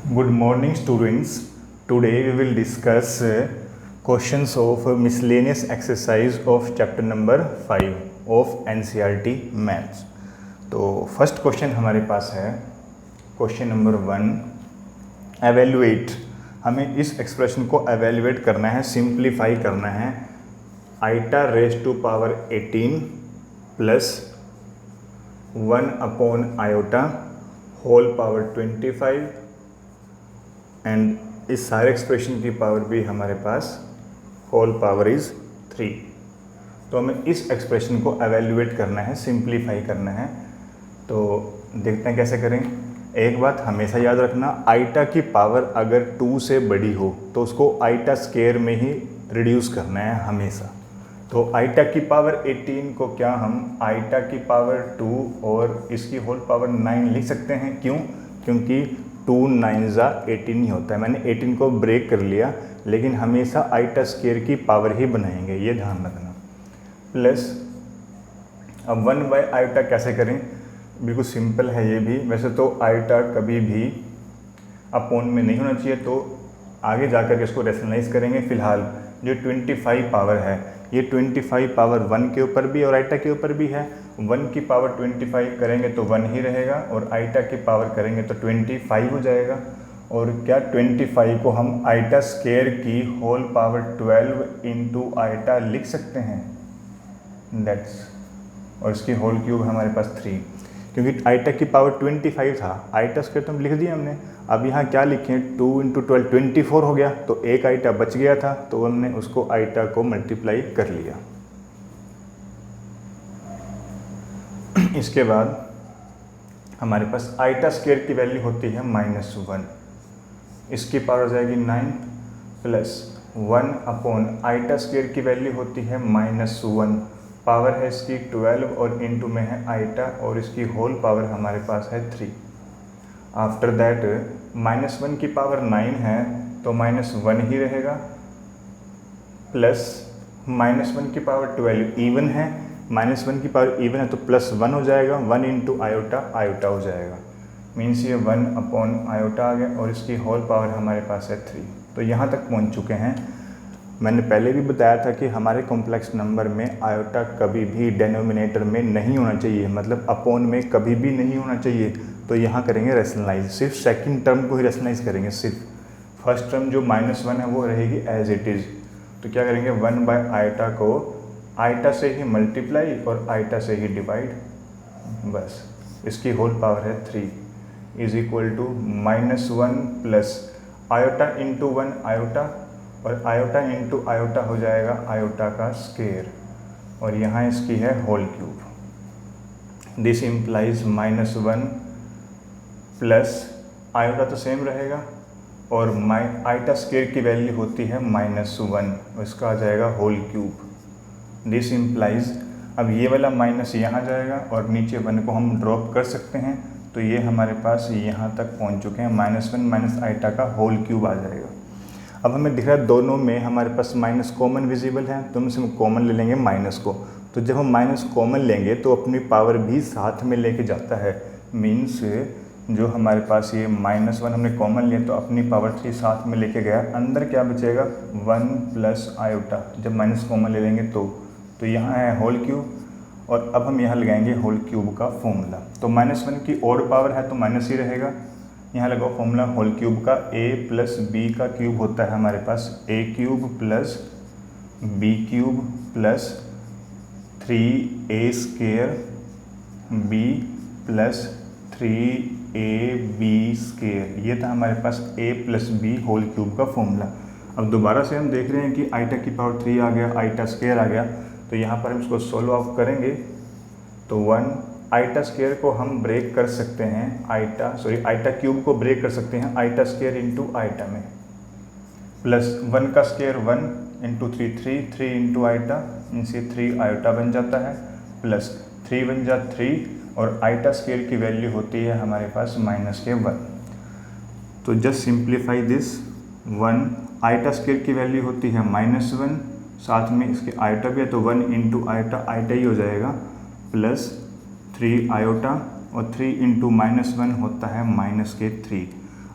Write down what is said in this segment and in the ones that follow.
Good morning, students. Today we will discuss questions of miscellaneous exercise of chapter number 5 of NCERT Maths. तो first question हमारे पास है question number 1. Evaluate. हमें इस expression को evaluate करना है, सिंप्लीफाई करना है. Iota raise to power 18 plus 1 upon iota whole power 25 and इस सारे एक्सप्रेशन की पावर भी हमारे पास होल पावर इज़ 3. तो हमें इस एक्सप्रेशन को एवेल्युएट करना है, सिंप्लीफाई करना है. तो देखते हैं कैसे करें. एक बात हमेशा याद रखना, आइटा की पावर अगर 2 से बड़ी हो तो उसको आइटा स्क्वायर में ही रिड्यूस करना है हमेशा. तो आइटा की पावर 18 को क्या हम आइटा की पावर 2 और इसकी होल पावर 9 लिख सकते हैं. क्यों? क्योंकि 2 9 ज़ा 18 ही होता है. मैंने 18 को ब्रेक कर लिया, लेकिन हमेशा आइटा स्क्वायर की पावर ही बनाएंगे, ये ध्यान रखना. प्लस अब 1 बाय आइटा कैसे करें. बिल्कुल सिंपल है ये भी. वैसे तो आइटा कभी भी अपोन में नहीं होना चाहिए, तो आगे जाकर के इसको रेशनलाइज करेंगे. फिलहाल जो 25 पावर है, ये 25 पावर 1 के ऊपर भी और आइटा के ऊपर भी है. 1 की पावर 25 करेंगे तो 1 ही रहेगा, और आइटा की पावर करेंगे तो 25 हो जाएगा. और क्या 25 को हम आइटा स्क्वायर की होल पावर 12 इंटू आइटा लिख सकते हैं. दैट्स, और इसकी होल क्यूब हमारे पास 3, क्योंकि आइटा की पावर 25 था. आइटा स्क्वायर तो हम लिख दिया हमने. अब यहाँ क्या लिखें, 2 इंटू 12 24 हो गया. तो एक आइटा बच गया था, तो हमने उसको आइटा को मल्टीप्लाई कर लिया. इसके बाद हमारे पास आइटा स्क्वायर की वैल्यू होती है -1. इसकी पावर हो जाएगी 9 प्लस 1 अपॉन आइटा स्क्वायर की वैल्यू होती है -1. पावर है इसकी 12 और इनटू में है आइटा, और इसकी होल पावर हमारे पास है 3. आफ्टर दैट -1 की पावर 9 है तो -1 ही रहेगा, प्लस -1 की पावर 12 इवन है. -1 की पावर इवन है तो +1 हो जाएगा. 1 इंटू आयोटा आयोटा हो जाएगा. मीन्स ये 1 अपॉन आयोटा आ गया, और इसकी होल पावर हमारे पास है 3. तो यहाँ तक पहुँच चुके हैं. मैंने पहले भी बताया था कि हमारे कॉम्प्लेक्स नंबर में आयोटा कभी भी डिनोमिनेटर में नहीं होना चाहिए, मतलब अपोन में कभी भी नहीं होना चाहिए. तो यहाँ करेंगे रेशनलाइज. सिर्फ सेकंड टर्म को ही रेशनलाइज करेंगे. सिर्फ फर्स्ट टर्म जो -1 है वो रहेगी एज इट इज़. तो क्या करेंगे, 1 बाय आयोटा को आइटा से ही मल्टीप्लाई और आइटा से ही डिवाइड. बस, इसकी होल पावर है 3 is equal to -1 plus iota into 1 iota, और आयोटा इंटू आयोटा हो जाएगा आयोटा का स्क्वायर, और यहाँ इसकी है whole cube. This implies -1 plus iota तो सेम रहेगा, और आइटा स्क्वायर की वैल्यू होती है -1, इसका आ जाएगा होल क्यूब. दिस इम्प्लाइज, अब ये वाला माइनस यहाँ जाएगा और नीचे 1 को हम ड्रॉप कर सकते हैं. तो ये हमारे पास यहाँ तक पहुँच चुके हैं. -1 माइनस आइटा का होल क्यूब आ जाएगा. अब हमें दिख रहा है दोनों में हमारे पास माइनस कॉमन विजिबल है, तो हम इसमें कॉमन ले लेंगे माइनस को. तो जब हम माइनस कॉमन लेंगे तो अपनी पावर भी साथ में लेके जाता है. मीन्स जो हमारे पास ये -1 हमने कॉमन लिया तो अपनी पावर 3 साथ में लेके गया. अंदर क्या बचेगा, 1 प्लस आयोटा, जब माइनस कॉमन ले लेंगे तो यहाँ है होल क्यूब. और अब हम यहाँ लगाएंगे होल क्यूब का फॉर्मूला. तो -1 की और पावर है तो माइनस ही रहेगा. यहाँ लगाओ फॉर्मूला होल क्यूब का. a प्लस बी का क्यूब होता है हमारे पास a cube plus b cube plus 3a square b plus 3ab square. ये था हमारे पास a plus B whole cube का फॉर्मूला. अब दोबारा से हम देख रहे हैं कि आइटा की पावर 3 आ गया, आइटा स्क्वायर आ गया. तो यहाँ पर हम इसको सोल्व ऑफ करेंगे तो 1 आइटा स्क्वायर को हम ब्रेक कर सकते हैं, आइटा क्यूब को ब्रेक कर सकते हैं आइटा स्क्वायर इंटू आइटा में. प्लस 1 का स्क्वायर 1 इंटू 3 इंटू आइटा, इनसे 3 आयोटा बन जाता है. प्लस 3 बन जा 3, और आइटा स्क्वायर की वैल्यू होती है हमारे पास -1. तो just simplify this. 1 iota square की वैल्यू होती है -1, साथ में इसके आयोटा भी है तो 1 इंटू आयोटा आयोटा ही हो जाएगा, प्लस 3 आयोटा, और 3 इंटू -1 होता है -3.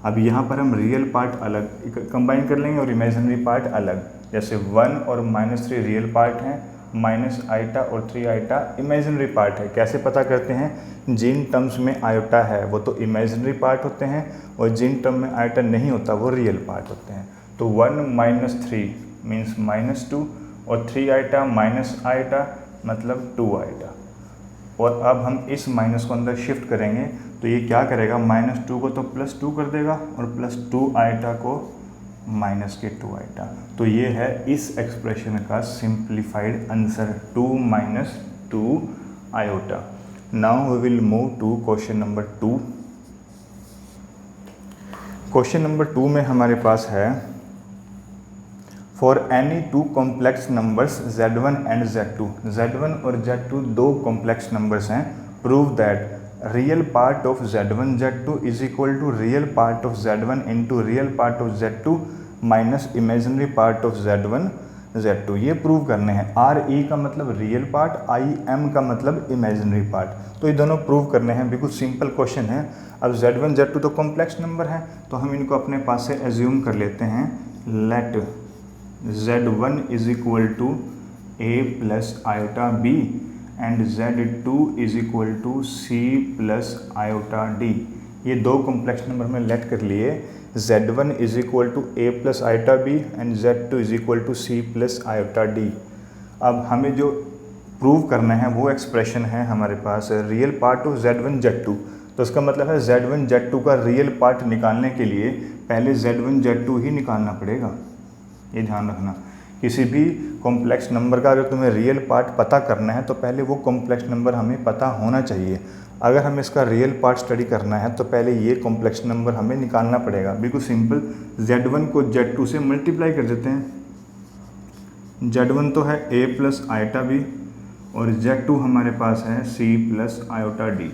अब यहाँ पर हम रियल पार्ट अलग कंबाइन कर लेंगे और इमेजिनरी पार्ट अलग। जैसे 1 और -3 रियल पार्ट हैं, माइनस आइटा और 3 आइटा इमेजिनरी पार्ट है। कैसे पता करते हैं? जिन टर्म्स में आयोटा है वो तो इमेजिनरी पार्ट होते हैं और जिन टर्म में आयोटा नहीं होता वो रियल पार्ट होते हैं। तो 1 - 3 मीन्स -2 और 3 आइटा माइनस आइटा मतलब 2 आइटा। और अब हम इस माइनस को अंदर शिफ्ट करेंगे तो ये क्या करेगा, -2 को तो +2 कर देगा और +2 आइटा को -2 आइटा। तो ये है इस एक्सप्रेशन का simplified answer 2 - 2 iota. Now we will move to question number 2। Question number 2 में हमारे पास है for any two complex numbers Z1 and Z2। Z1 और Z2 दो कॉम्प्लेक्स नंबर्स हैं। Prove that real part of Z1 Z2 is equal to real part of Z1 into real part of Z2 minus imaginary part of Z1 Z2। ये prove करने हैं। RE का मतलब real part, IM का मतलब imaginary part. तो ये दोनों प्रूव करने हैं। बिल्कुल सिंपल क्वेश्चन है। अब Z1 Z2 तो कॉम्प्लेक्स नंबर है तो हम इनको अपने पास से एज्यूम कर लेते हैं। Let Z1 is equal to A plus iota B and Z2 is equal to C plus iota D। ये दो कॉम्प्लेक्स नंबर में लेट कर लिए। Z1 is equal to A plus iota B and Z2 is equal to C plus iota D। अब हमें जो prove करना है वो एक्सप्रेशन है हमारे पास real part of Z1 Z2। तो इसका मतलब है Z1 Z2 का रियल पार्ट निकालने के लिए पहले Z1 Z2 ही निकालना पड़ेगा। ये ध्यान रखना, किसी भी कॉम्प्लेक्स नंबर का अगर तुम्हें रियल पार्ट पता करना है तो पहले वो कॉम्प्लेक्स नंबर हमें पता होना चाहिए। अगर हमें इसका रियल पार्ट स्टडी करना है तो पहले ये कॉम्प्लेक्स नंबर हमें निकालना पड़ेगा। बिल्कुल सिंपल, Z1 को Z2 से मल्टीप्लाई कर देते हैं। Z1 तो है A प्लस आयोटा B और Z2 हमारे पास है C प्लस आयोटा D।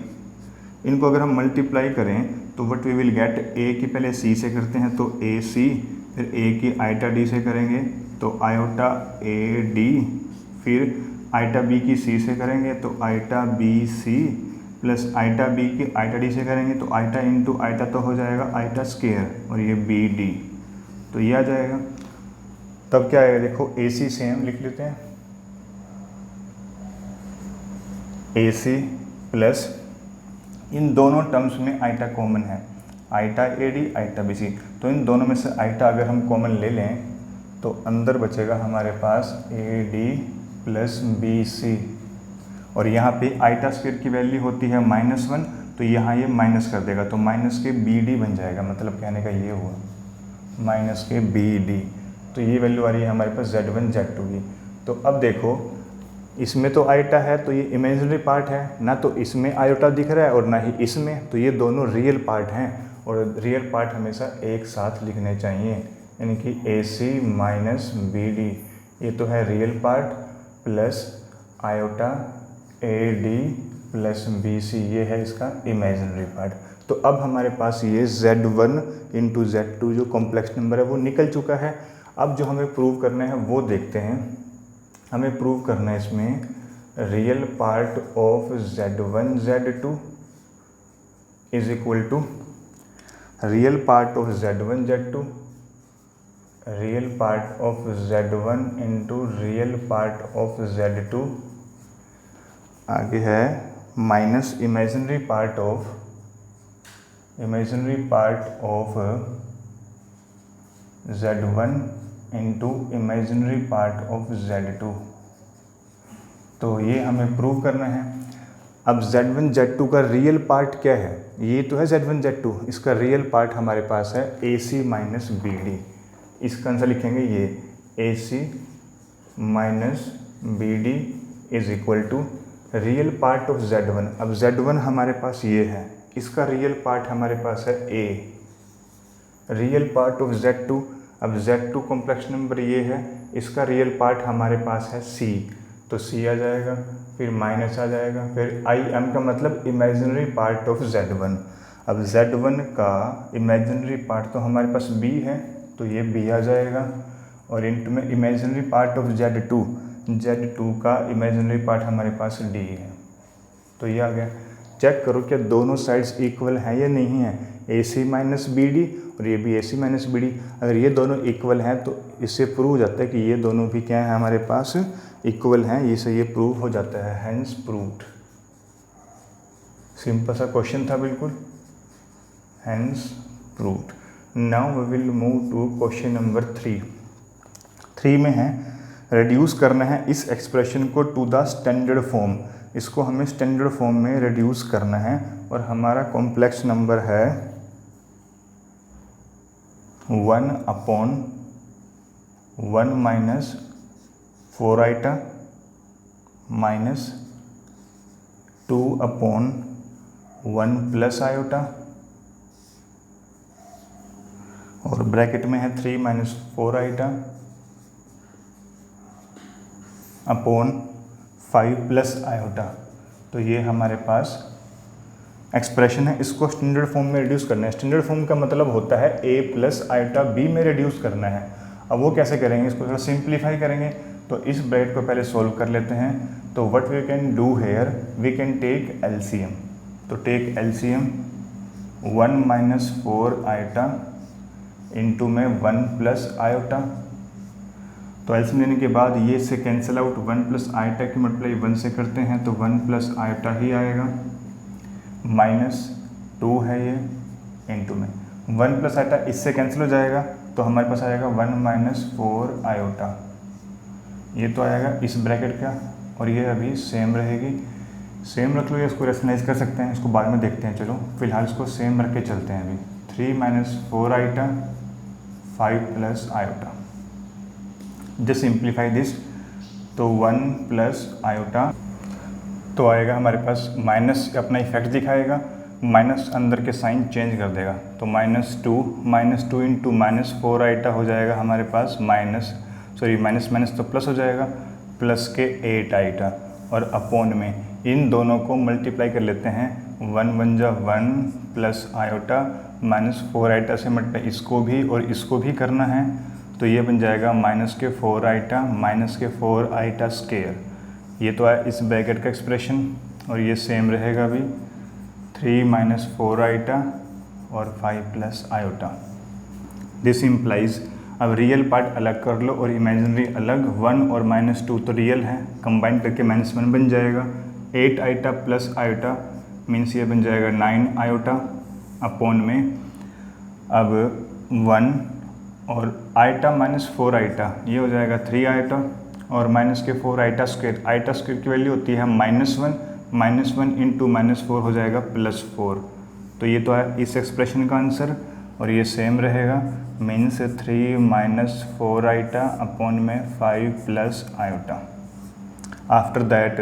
इनको अगर हम मल्टीप्लाई करें तो what we will get, A की पहले C से करते हैं तो AC, फिर A की आयोटा D से करेंगे तो आयोटा AD, फिर आयोटा B की C से करेंगे तो iota BC plus iota B की आयोटा D से करेंगे तो आयोटा इंटू आयोटा तो हो जाएगा आयोटा स्क्वायर और ये BD, तो ये आ जाएगा। तब क्या आएगा देखो, AC से हम लिख लेते हैं AC प्लस इन दोनों टर्म्स में आयोटा कॉमन है, आयोटा AD आयोटा BC। तो इन दोनों में से आयोटा अगर हम कॉमन ले लें तो अंदर बचेगा हमारे पास AD प्लस BC और यहाँ पे आयोटा स्क्वायर की वैल्यू होती है -1 तो यहाँ ये माइनस कर देगा तो माइनस के BD बन जाएगा। मतलब कहने का ये हुआ माइनस के BD। तो ये वैल्यू आ रही है हमारे पास Z1 Z2 की। तो अब देखो इसमें तो आयोटा है तो ये इमेजिनरी पार्ट है, ना तो इसमें आयोटा दिख रहा है और ना ही इसमें, तो ये दोनों रियल पार्ट हैं और रियल पार्ट हमेशा एक साथ लिखने चाहिए, यानी कि AC माइनस BD। ये तो है real part plus iota AD plus BC, ये है इसका इमेजिनरी पार्ट। तो अब हमारे पास ये Z1 इंटू Z2 जो कॉम्प्लेक्स नंबर है वो निकल चुका है। अब जो हमें प्रूव करना है वो देखते हैं। हमें प्रूव करना है इसमें real part of Z1 Z2 is equal to real part of Z1 Z2 real part of Z1 into real part of Z2, आगे है minus imaginary part of Z1 into imaginary part of Z2। तो ये हमें prove करना है। अब Z1 Z2 का real part क्या है, ये तो है Z1 Z2, इसका रियल पार्ट हमारे पास है AC माइनस BD। इसका आंसर लिखेंगे ये AC minus BD is equal to real part of Z1। अब Z1 हमारे पास ये है, इसका रियल पार्ट हमारे पास है A। Real part of Z2, अब Z2 कॉम्प्लेक्स नंबर ये है, इसका रियल पार्ट हमारे पास है C, तो C आ जाएगा, फिर माइनस आ जाएगा, फिर IM का मतलब इमेजिनरी पार्ट ऑफ Z1। अब Z1 का इमेजिनरी पार्ट तो हमारे पास B है तो ये B आ जाएगा और इंटू में इमेजिनरी पार्ट ऑफ Z2 का इमेजिनरी पार्ट हमारे पास D है, तो ये आ गया। चेक करो क्या दोनों साइड्स इक्वल हैं या नहीं है, AC माइनस BD और ये भी AC माइनस BD। अगर ये दोनों इक्वल हैं तो इससे प्रूव हो जाता है कि ये दोनों भी क्या है हमारे पास इक्वल हैं, इससे ये प्रूव हो जाता है, हैंस प्रूव्ड। सिंपल सा क्वेश्चन था बिल्कुल, hence proved. Now we will move to question number 3 में है रिड्यूस करना है इस एक्सप्रेशन को टू द स्टैंडर्ड फॉर्म। इसको हमें स्टैंडर्ड फॉर्म में रिड्यूस करना है और हमारा कॉम्प्लेक्स नंबर है 1/1 minus 4 iota minus 2/1 plus iota और ब्रैकेट में है 3 minus 4 iota upon 5 plus iota. तो ये हमारे पास एक्सप्रेशन है, इसको स्टैंडर्ड फॉर्म में रिड्यूस करना है। स्टैंडर्ड फॉर्म का मतलब होता है a प्लस आयोटा b में रिड्यूस करना है। अब वो कैसे करेंगे, इसको थोड़ा सिंप्लीफाई करेंगे। तो इस ब्रैकेट को पहले सोल्व कर लेते हैं। तो what we can do here, we can take LCM. तो take LCM 1 minus 4 iota into में 1 प्लस आयोटा। तो एलसीएम लेने के बाद ये से कैंसिल आउट, 1 प्लस आयोटा की मल्टीप्लाई 1 से करते हैं तो 1 प्लस आयोटा ही आएगा, माइनस 2 है ये इंटू में 1 प्लस आयोटा इससे कैंसिल हो जाएगा तो हमारे पास आएगा 1 माइनस 4 आयोटा। ये तो आएगा इस ब्रैकेट का और ये अभी सेम रहेगी, सेम रख लो या इसको रेशनलाइज कर सकते हैं, इसको बाद में देखते हैं। चलो फिलहाल इसको सेम रख के चलते हैं। अभी 3 minus 4 iota 5 plus iota. Just simplify this, तो 1 प्लस आयोटा तो आएगा हमारे पास माइनस अपना इफेक्ट दिखाएगा, माइनस अंदर के साइन चेंज कर देगा। तो minus two into minus 4 iota हो जाएगा हमारे पास माइनस माइनस तो प्लस हो जाएगा, प्लस के 8 आइटा और अपॉन में इन दोनों को मल्टीप्लाई कर लेते हैं। 1 1 जा 1 प्लस आयोटा माइनस 4 आइटा से मल्टीप्लाई इसको भी और इसको भी करना है। तो ये बन जाएगा माइनस के 4 आइटा माइनस के 4 आइटा स्क्वायर। ये तो है इस ब्रैकेट का एक्सप्रेशन और ये सेम रहेगा अभी 3 माइनस 4 आइटा और 5 प्लस आयोटा। दिस इम्प्लाइज, अब रियल पार्ट अलग कर लो और इमेजिनरी अलग, 1 और माइनस 2 तो रियल है, कंबाइन करके -1 बन जाएगा। 8 आइटा प्लस आयोटा मीन्स ये बन जाएगा 9 आयोटा अपॉन में अब 1 और आइटा माइनस 4 आइटा ये हो जाएगा 3 आइटा और माइनस के 4 आइटा स्क्वायर। आइटा स्क्वायर की वैल्यू होती है -1 इंटू -4 हो जाएगा +4। तो ये तो है इस एक्सप्रेशन का आंसर और ये सेम रहेगा, मीन्स 3 माइनस 4 आइटा अपॉन में 5 plus iota. After that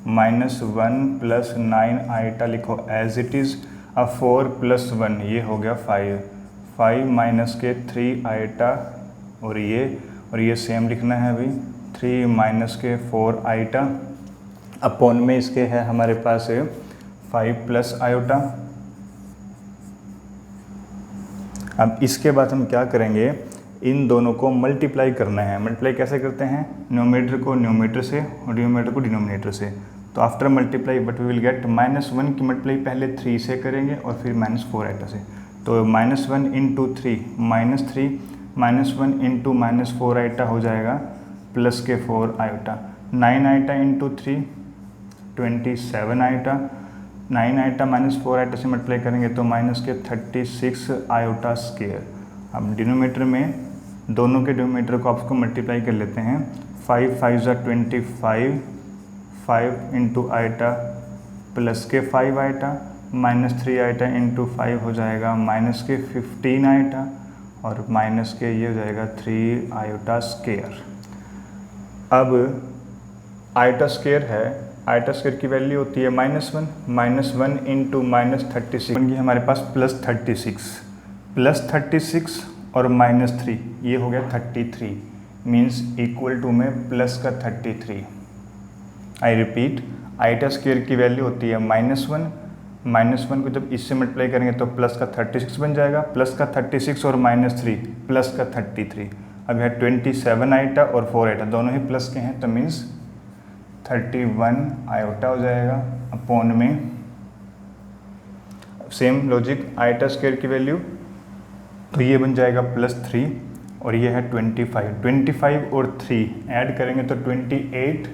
-1 plus 9 iota लिखो एज इट इज़। अब 4 प्लस 1 ये हो गया 5 माइनस के 3 आइटा और ये सेम लिखना है अभी 3 माइनस के 4 आइटा अपॉन में इसके है हमारे पास 5 प्लस आयोटा। अब इसके बाद हम क्या करेंगे, इन दोनों को मल्टीप्लाई करना है। मल्टीप्लाई कैसे करते हैं, न्यूमरेटर को न्यूमरेटर से और डिनोमिनेटर को डिनोमिनेटर से। तो after multiply but we will get -1 की मल्टीप्लाई पहले 3 से करेंगे और फिर -4 आइटा से। तो -1 इंटू 3 -3 -1 इंटू -4 आइटा हो जाएगा प्लस के 4 iota. 9 iota into 3 27 iota. 9 iota -4 iota से मल्टीप्लाई करेंगे तो माइनस के 36 आयोटा स्क्वायर। अब डिनोमिनेटर में दोनों के डिनोमिनेटर को आपको मल्टीप्लाई कर लेते हैं। 5 5 जा 25 5 इंटू आइटा प्लस के 5 आइटा -3 आइटा इंटू 5 हो जाएगा माइनस के 15 आइटा और माइनस के ये हो जाएगा 3 आयोटा स्क्वायर। अब आयोटा स्क्वायर है, आयोटा स्क्वायर की वैल्यू होती है -1 इंटू -36 बन गई हमारे पास +36 और -3 ये हो गया 33 मीन्स इक्वल टू में प्लस का 33। आई रिपीट, आयोटा स्क्वायर की वैल्यू होती है -1 को जब इससे मल्टीप्लाई करेंगे तो प्लस का 36 बन जाएगा, प्लस का 36 और -3 प्लस का 33। अब यह 27 आइटा और 4 आइटा दोनों ही प्लस के हैं तो मीन्स 31 आयोटा हो जाएगा अपॉन में सेम लॉजिक आईटा स्क्वायर की वैल्यू, तो ये बन जाएगा +3 और ये है 25। 25 और 3 ऐड करेंगे तो 28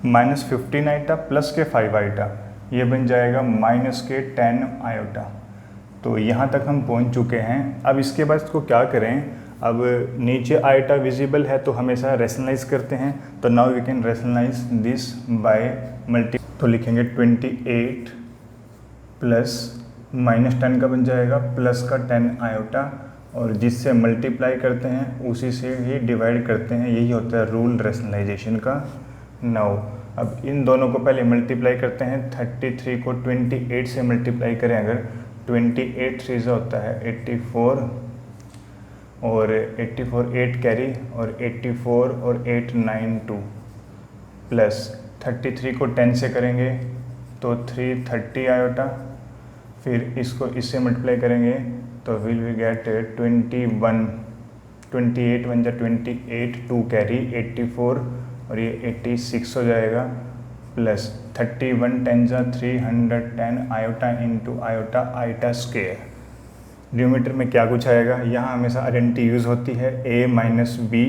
माइनस 15 आइटा प्लस के 5 आइटा, ये बन जाएगा माइनस के 10 आयोटा। तो यहाँ तक हम पहुँच चुके हैं। अब इसके बाद इसको क्या करें, अब नीचे आइटा विजिबल है तो हमेशा रेशनलाइज करते हैं, तो now we can rationalise this by multi. तो लिखेंगे 28 प्लस -10 का बन जाएगा प्लस का 10 आयोटा, और जिससे मल्टीप्लाई करते हैं उसी से ही डिवाइड करते हैं, यही होता है रूल रेशनलाइजेशन का। नाउ अब इन दोनों को पहले मल्टीप्लाई करते हैं। 33 को 28 से मल्टीप्लाई करें अगर, 28 3 होता है 84, और 84 8 कैरी, और 84 और 8 9 2, प्लस 33 को 10 से करेंगे तो 330 आयोटा, फिर इसको इससे मल्टीप्लाई करेंगे तो विल वी गेट 21, 28 बन जा 28 2 कैरी 84 और ये 86 हो जाएगा, प्लस 31 10 जा 310 iota into iota iota square. Numerator में क्या कुछ आएगा, यहाँ हमेशा आइडेंटिटी यूज़ होती है a minus B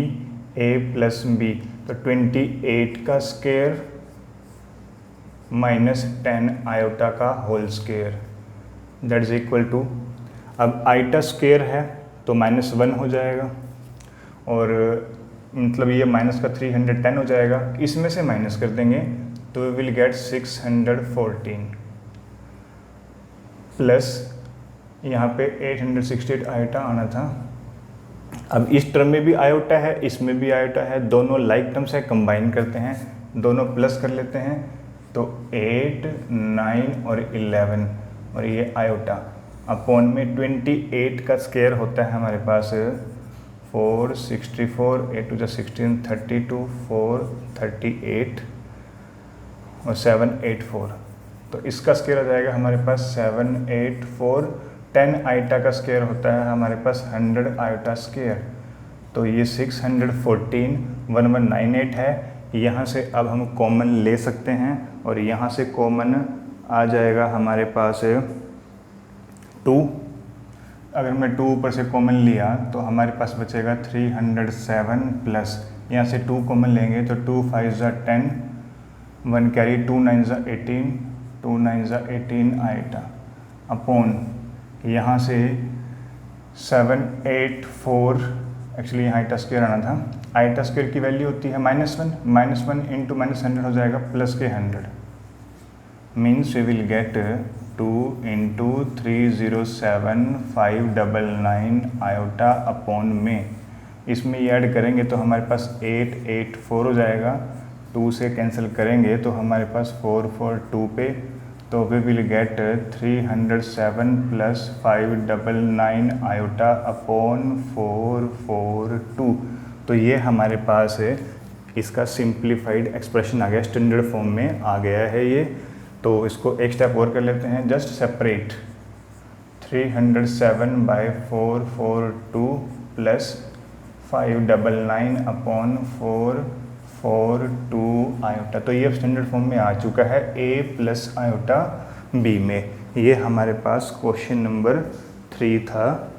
a plus B, तो 28 का स्क्वायर माइनस 10 आयोटा का whole square that is equal to, अब आइटा स्क्वायर है तो -1 हो जाएगा, और मतलब ये माइनस का 310 हो जाएगा, इसमें से माइनस कर देंगे तो वी विल गेट 614, प्लस यहाँ पे 868 आयोटा आना था। अब इस टर्म में भी आयोटा है, इसमें भी आयोटा है, दोनों लाइक टर्म्स है, कंबाइन करते हैं, दोनों प्लस कर लेते हैं, तो 8 9 और 11 और ये आयोटा अपॉन में 28 का स्क्वायर होता है हमारे पास 464, 8 2 16 32 4 38 और 784, तो इसका स्क्वायर आ जाएगा हमारे पास 784। 10 आइटा का स्क्वायर होता है हमारे पास 100 आयोटा स्क्वायर, तो ये 614 1198 है। यहाँ से अब हम कॉमन ले सकते हैं, और यहाँ से कॉमन आ जाएगा हमारे पास 2। अगर मैं 2 ऊपर से कॉमन लिया तो हमारे पास बचेगा 307, प्लस यहाँ से 2 कॉमन लेंगे तो 2 5 ज़ा 10, 1 कैरी 2 9 ज़ा 18, 2 9 ज़ा 18 आइटा, अपॉन यहाँ से 784, एक्चुअली यहाँ आइटा स्क्वायर आना था, आइटा स्क्वायर की वैल्यू होती है -1 इंटू -100 हो जाएगा प्लस के 100, means we will get 2 into 307599 iota upon में, इसमें ये ऐड करेंगे तो हमारे पास 884 हो जाएगा, 2 से कैंसिल करेंगे तो हमारे पास 442 पे, तो we will get 307 plus 599 iota upon 442। तो ये हमारे पास है, इसका सिंप्लीफाइड एक्सप्रेशन आ गया, स्टैंडर्ड फॉर्म में आ गया है ये। तो इसको एक स्टेप और कर लेते हैं, just separate 307 by 442 plus 599 upon 442 iota. तो ये स्टैंडर्ड फॉर्म में आ चुका है a प्लस आयोटा b में। ये हमारे पास क्वेश्चन नंबर 3 था।